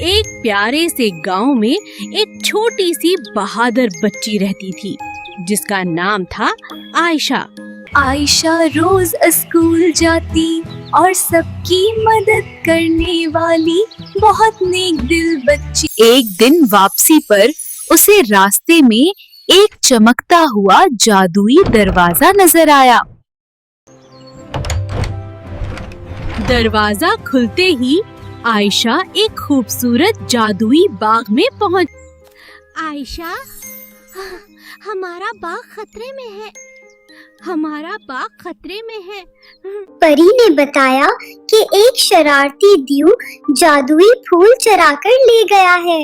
एक प्यारे से गांव में एक छोटी सी बहादुर बच्ची रहती थी जिसका नाम था आयशा। आयशा रोज स्कूल जाती और सबकी मदद करने वाली बहुत नेक दिल बच्ची। एक दिन वापसी पर उसे रास्ते में एक चमकता हुआ जादुई दरवाजा नजर आया। दरवाजा खुलते ही आयशा एक खूबसूरत जादुई बाग में पहुंच। आयशा, हमारा बाग खतरे में है, हमारा बाग खतरे में है। परी ने बताया कि एक शरारती दीव जादुई फूल चराकर ले गया है।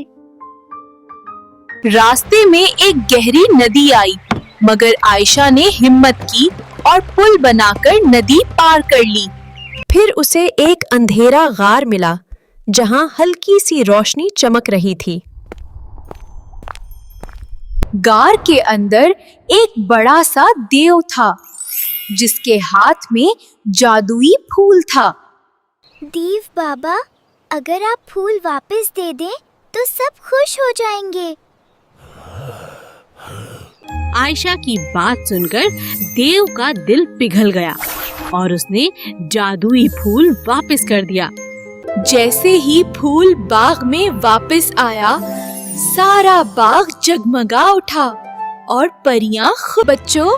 रास्ते में एक गहरी नदी आई, मगर आयशा ने हिम्मत की और पुल बनाकर नदी पार कर ली। फिर उसे एक अंधेरा गार मिला जहां हल्की सी रोशनी चमक रही थी। गार के अंदर एक बड़ा सा देव था जिसके हाथ में जादुई फूल था। दीव बाबा, अगर आप फूल वापस दे दें तो सब खुश हो जाएंगे। आयशा की बात सुनकर देव का दिल पिघल गया और उसने जादुई फूल वापस कर दिया। जैसे ही फूल बाग में वापस आया, सारा बाग जगमगा उठा और परियां बच्चों,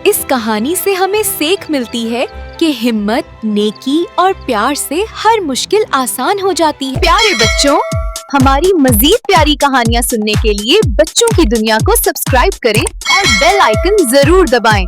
इस कहानी से हमें सीख मिलती है कि हिम्मत, नेकी और प्यार से हर मुश्किल आसान हो जाती है। प्यारे बच्चों, हमारी मजीद प्यारी कहानियाँ सुनने के लिए बच्चों की दुनिया को सब्सक्राइब करें और बेल आइकन जरूर दबाएं।